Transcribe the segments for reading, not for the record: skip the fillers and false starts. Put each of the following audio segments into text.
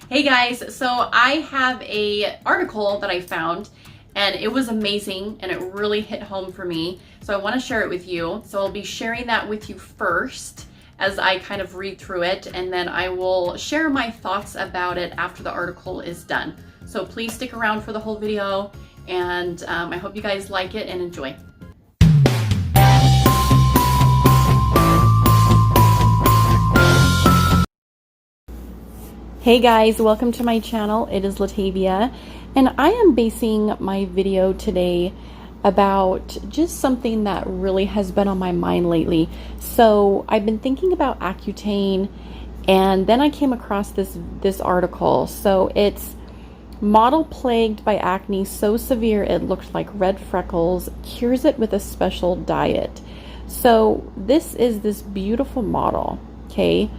Hey guys, so I have a article that I found and it was amazing and it really hit home for me. So I want to share it with you. So I'll be sharing that with you first as I kind of read through it, and then I will share my thoughts about it after the article is done. So please stick around for the whole video, and I hope you guys like it and enjoy. Hey guys, welcome to my channel. It is Latavia, and I am basing my video today about just something that really has been on my mind lately. So I've been thinking about Accutane, and then I came across this article. So it's model plagued by acne so severe it looked like red freckles, cures it with a special diet. So this is this beautiful model, okay?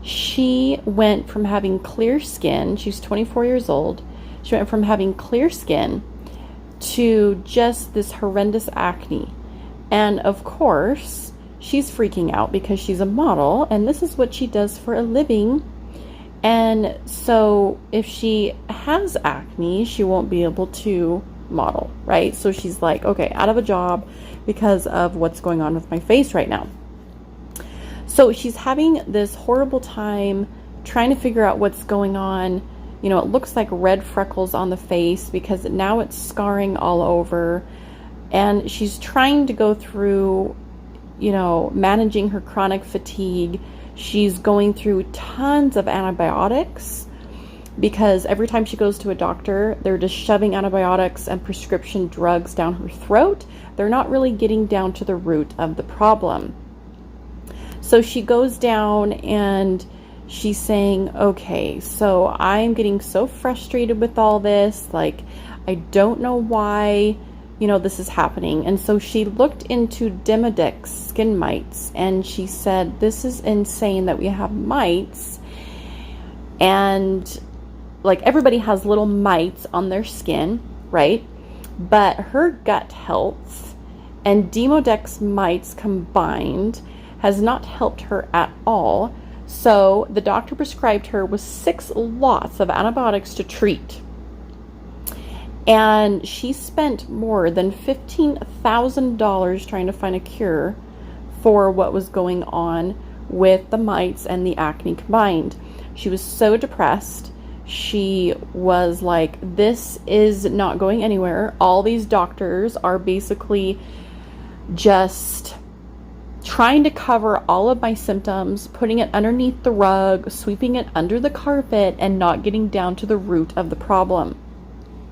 She went from having clear skin, she's 24 years old, she went from having clear skin to just this horrendous acne. And of course, she's freaking out because she's a model and this is what she does for a living. And so if she has acne, she won't be able to model, right? So she's like, okay, out of a job because of what's going on with my face right now. So she's having this horrible time trying to figure out what's going on. You know, it looks like red freckles on the face because now it's scarring all over. And she's trying to go through, you know, managing her chronic fatigue. She's going through tons of antibiotics because every time she goes to a doctor, they're just shoving antibiotics and prescription drugs down her throat. They're not really getting down to the root of the problem. So she goes down and she's saying, okay, so I'm getting so frustrated with all this. Like, I don't know why, you know, this is happening. And so she looked into Demodex skin mites and she said, this is insane that we have mites. And like everybody has little mites on their skin, right? But her gut health and Demodex mites combined has not helped her at all. So the doctor prescribed her with 6 lots of antibiotics to treat. And she spent more than $15,000 trying to find a cure for what was going on with the mites and the acne combined. She was so depressed. She was like, this is not going anywhere. All these doctors are basically just trying to cover all of my symptoms, putting it underneath the rug, sweeping it under the carpet, and not getting down to the root of the problem.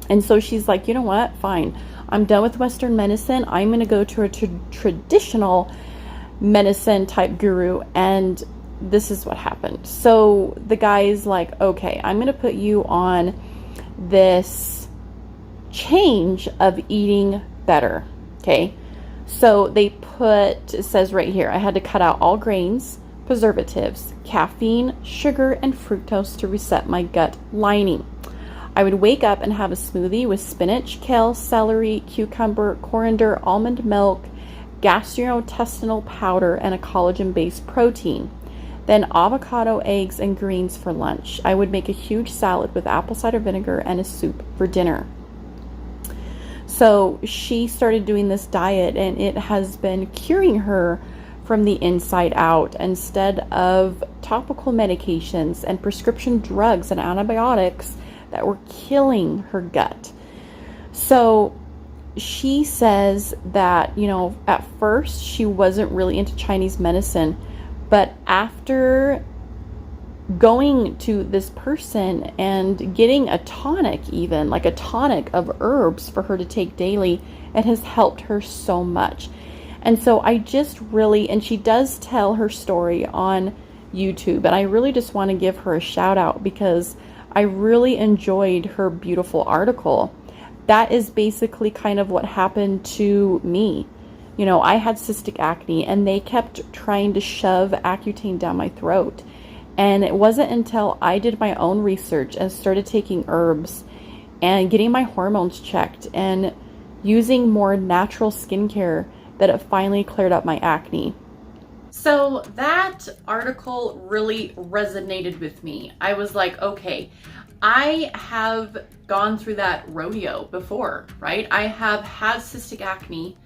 And so she's like, you know what? Fine. I'm done with Western medicine. I'm going to go to a traditional medicine type guru. And this is what happened. So the guy's like, okay, I'm going to put you on this change of eating better. Okay. So they put, it says right here, I had to cut out all grains, preservatives, caffeine, sugar, and fructose to reset my gut lining. I would wake up and have a smoothie with spinach, kale, celery, cucumber, coriander, almond milk, gastrointestinal powder, and a collagen-based protein. Then avocado, eggs, and greens for lunch. I would make a huge salad with apple cider vinegar and a soup for dinner. So she started doing this diet and it has been curing her from the inside out instead of topical medications and prescription drugs and antibiotics that were killing her gut. So she says that, you know, at first she wasn't really into Chinese medicine, but after going to this person and getting a tonic, even like a tonic of herbs for her to take daily, it has helped her so much. And so I just really, and she does tell her story on YouTube, and I really just want to give her a shout out because I really enjoyed her beautiful article. That is basically kind of what happened to me. You know, I had cystic acne and they kept trying to shove Accutane down my throat. And it wasn't until I did my own research and started taking herbs and getting my hormones checked and using more natural skincare that it finally cleared up my acne. So that article really resonated with me. I was like, okay, I have gone through that rodeo before, right? I have had cystic acne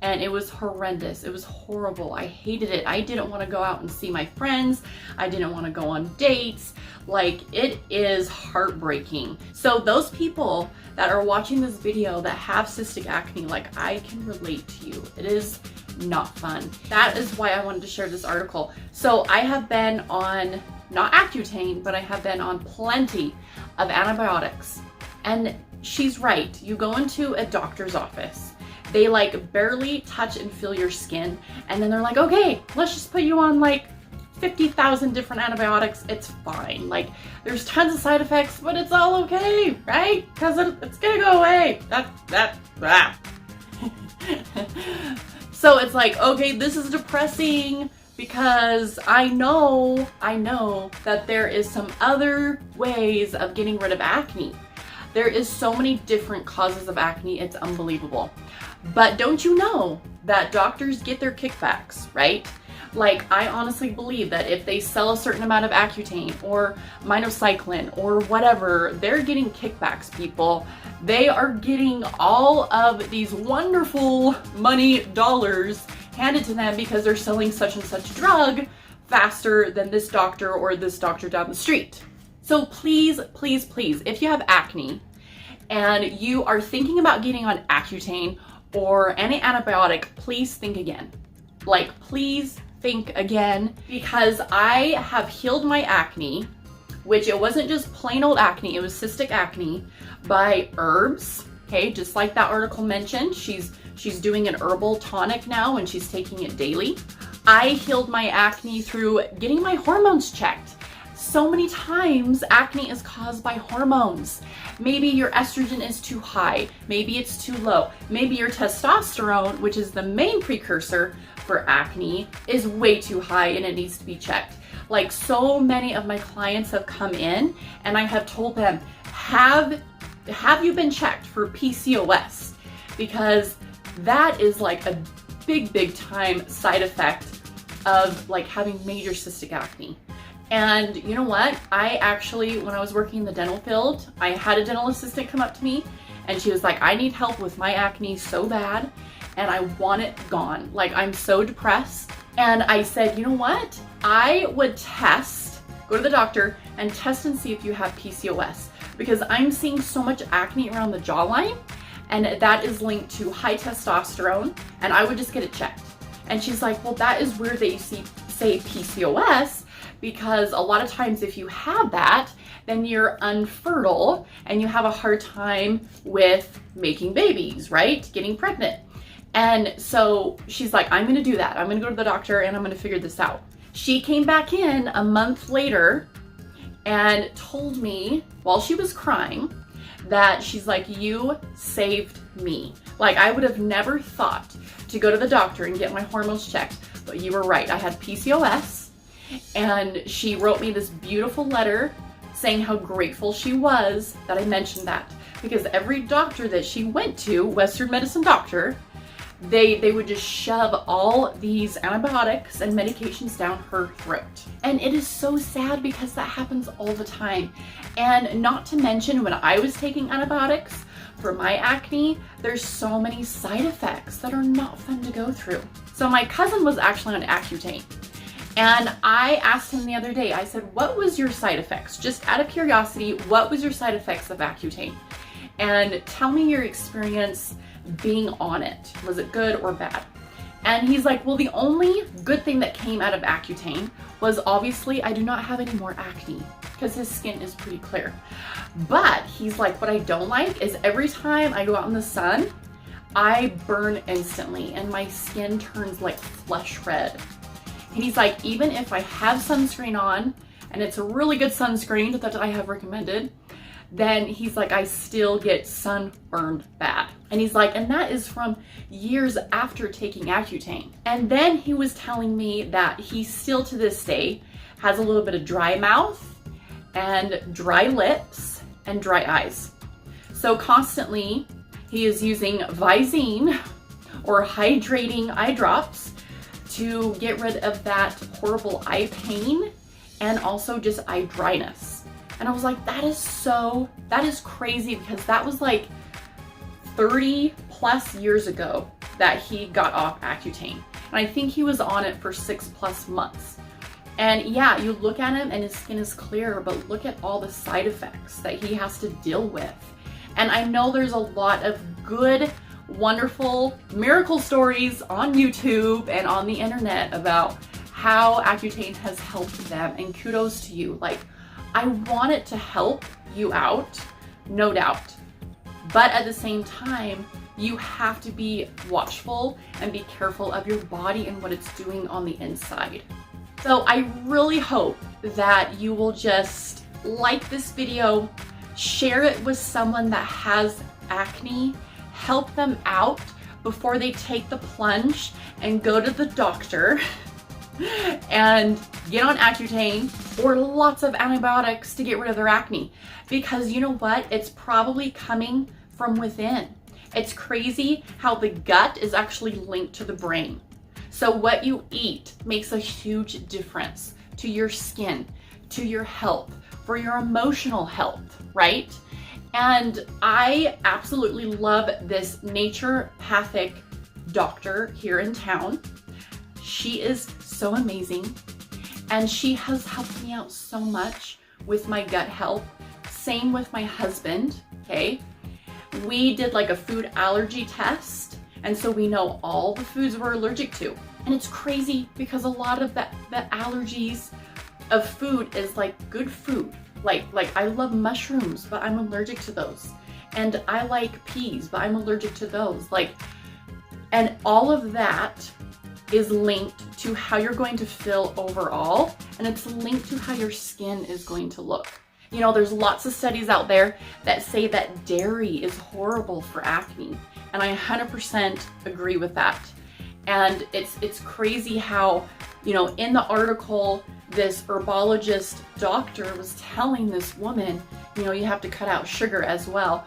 and it was horrendous. It was horrible. I hated it. I didn't want to go out and see my friends. I didn't want to go on dates. Like, it is heartbreaking. So those people that are watching this video that have cystic acne, like, I can relate to you. It is not fun. That is why I wanted to share this article. So I have been on, not Accutane, but I have been on plenty of antibiotics. And she's right. You go into a doctor's office, they like barely touch and feel your skin, and then they're like, okay, let's just put you on like 50,000 different antibiotics. It's fine. Like, there's tons of side effects, but it's all okay, right? Because it's gonna go away. So it's like, okay, this is depressing because I know that there is some other ways of getting rid of acne. There is so many different causes of acne, it's unbelievable. But don't you know that doctors get their kickbacks, right? Like, I honestly believe that if they sell a certain amount of Accutane or minocycline or whatever, they're getting kickbacks, people. They are getting all of these wonderful money dollars handed to them because they're selling such and such drug faster than this doctor or this doctor down the street. So please, please, please, if you have acne and you are thinking about getting on Accutane or any antibiotic, please think again. Like, please think again, because I have healed my acne, which it wasn't just plain old acne, it was cystic acne, by herbs. Okay, just like that article mentioned, she's doing an herbal tonic now and she's taking it daily. I healed my acne through getting my hormones checked. So many times acne is caused by hormones. Maybe your estrogen is too high, maybe it's too low, maybe your testosterone, which is the main precursor for acne, is way too high and it needs to be checked. Like, so many of my clients have come in and I have told them, have you been checked for PCOS? Because that is like a big time side effect of like having major cystic acne. And you know what? I actually, when I was working in the dental field, I had a dental assistant come up to me and she was like, I need help with my acne so bad and I want it gone. Like, I'm so depressed. And I said, you know what? I would go to the doctor and test and see if you have PCOS, because I'm seeing so much acne around the jawline and that is linked to high testosterone, and I would just get it checked. And she's like, well, that is weird that you say PCOS, because a lot of times if you have that, then you're unfertile and you have a hard time with making babies, right? Getting pregnant. And so she's like, I'm gonna do that. I'm gonna go to the doctor and I'm gonna figure this out. She came back in a month later and told me, while she was crying, that she's like, you saved me. Like, I would have never thought to go to the doctor and get my hormones checked, but you were right. I had PCOS. And she wrote me this beautiful letter saying how grateful she was that I mentioned that, because every doctor that she went to, Western medicine doctor, they would just shove all these antibiotics and medications down her throat. And it is so sad because that happens all the time. And not to mention, when I was taking antibiotics for my acne, there's so many side effects that are not fun to go through. So my cousin was actually on Accutane. And I asked him the other day, I said, what was your side effects? Just out of curiosity, what was your side effects of Accutane? And tell me your experience being on it. Was it good or bad? And he's like, well, the only good thing that came out of Accutane was obviously I do not have any more acne, because his skin is pretty clear. But he's like, what I don't like is every time I go out in the sun, I burn instantly and my skin turns like flesh red. And he's like, even if I have sunscreen on, and it's a really good sunscreen that I have recommended, then he's like, I still get sunburned bad. And he's like, and that is from years after taking Accutane. And then he was telling me that he still to this day has a little bit of dry mouth and dry lips and dry eyes. So constantly he is using Visine or hydrating eye drops to get rid of that horrible eye pain and also just eye dryness. And I was like, that is crazy, because that was like 30 plus years ago that he got off Accutane. And I think he was on it for 6+ months. And yeah, you look at him and his skin is clear, but look at all the side effects that he has to deal with. And I know there's a lot of good, wonderful miracle stories on YouTube and on the internet about how Accutane has helped them, and kudos to you. Like, I want it to help you out, no doubt. But at the same time, you have to be watchful and be careful of your body and what it's doing on the inside. So I really hope that you will just like this video, share it with someone that has acne, help them out before they take the plunge and go to the doctor and get on Accutane or lots of antibiotics to get rid of their acne. Because you know what? It's probably coming from within. It's crazy how the gut is actually linked to the brain. So what you eat makes a huge difference to your skin, to your health, for your emotional health, right? And I absolutely love this naturopathic doctor here in town. She is so amazing, and she has helped me out so much with my gut health. Same with my husband, okay? We did like a food allergy test, and so we know all the foods we're allergic to. And it's crazy because a lot of the allergies of food is like good food. Like I love mushrooms, but I'm allergic to those. And I like peas, but I'm allergic to those. And all of that is linked to how you're going to feel overall, and it's linked to how your skin is going to look. You know, there's lots of studies out there that say that dairy is horrible for acne, and I 100% agree with that. And it's crazy how, you know, in the article, this herbologist doctor was telling this woman, you know, you have to cut out sugar as well.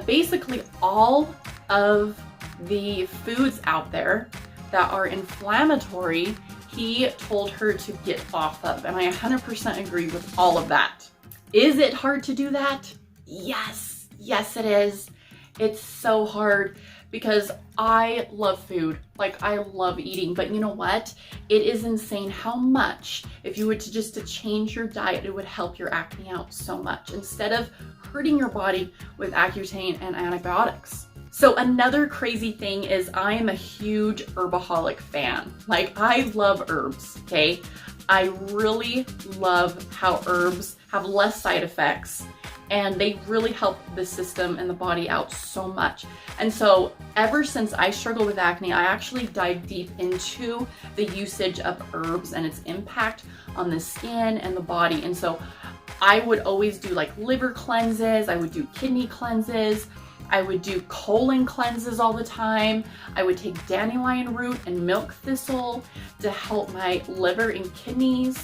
Basically, all of the foods out there that are inflammatory, he told her to get off of. And I 100% agree with all of that. Is it hard to do that? Yes. Yes, it is. It's so hard because I love food. Like, I love eating, but you know what? It is insane how much, if you were to change your diet, it would help your acne out so much instead of hurting your body with Accutane and antibiotics. So another crazy thing is I am a huge herbaholic fan. Like, I love herbs, okay? I really love how herbs have less side effects, and they really help the system and the body out so much. And so ever since I struggle with acne, I actually dive deep into the usage of herbs and its impact on the skin and the body. And so I would always do like liver cleanses, I would do kidney cleanses, I would do colon cleanses all the time. I would take dandelion root and milk thistle to help my liver and kidneys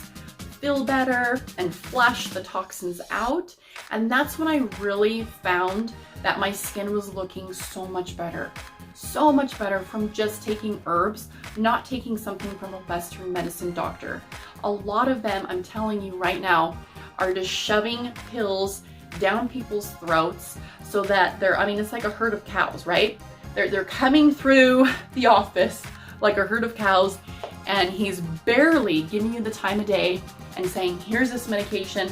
feel better and flush the toxins out. And that's when I really found that my skin was looking so much better from just taking herbs, not taking something from a Western medicine doctor. A lot of them, I'm telling you right now, are just shoving pills down people's throats so that it's like a herd of cows, right? They're coming through the office like a herd of cows, and he's barely giving you the time of day and saying, here's this medication,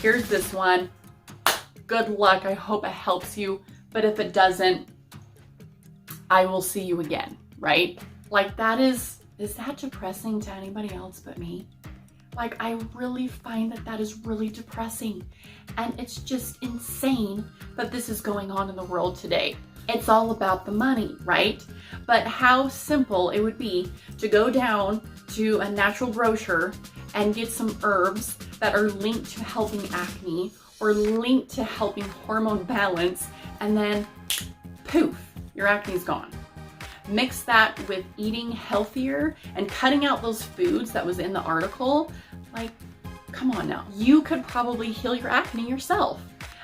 here's this one, good luck, I hope it helps you, but if it doesn't, I will see you again, right? Like, is that depressing to anybody else but me? Like, I really find that is really depressing, and it's just insane that this is going on in the world today. It's all about the money, right? But how simple it would be to go down to a natural grocer and get some herbs that are linked to helping acne or linked to helping hormone balance, and then poof, your acne's gone. Mix that with eating healthier and cutting out those foods that was in the article. Like, come on now. You could probably heal your acne yourself.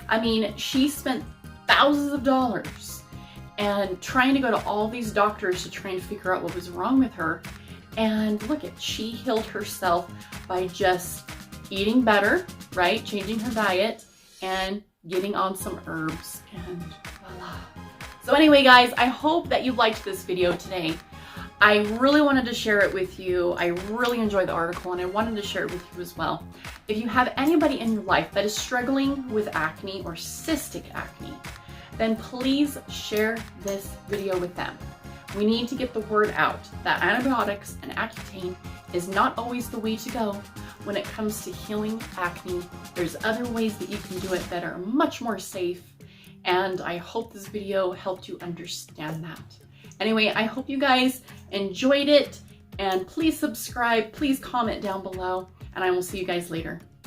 I mean, she spent thousands of dollars and trying to go to all these doctors to try and figure out what was wrong with her. And look she healed herself by just eating better, right? Changing her diet, and getting on some herbs, and voila. So anyway, guys, I hope that you liked this video today. I really wanted to share it with you. I really enjoyed the article and I wanted to share it with you as well. If you have anybody in your life that is struggling with acne or cystic acne, then please share this video with them. We need to get the word out that antibiotics and Accutane is not always the way to go when it comes to healing acne. There's other ways that you can do it that are much more safe, and I hope this video helped you understand that. Anyway, I hope you guys enjoyed it, and please subscribe, please comment down below, and I will see you guys later.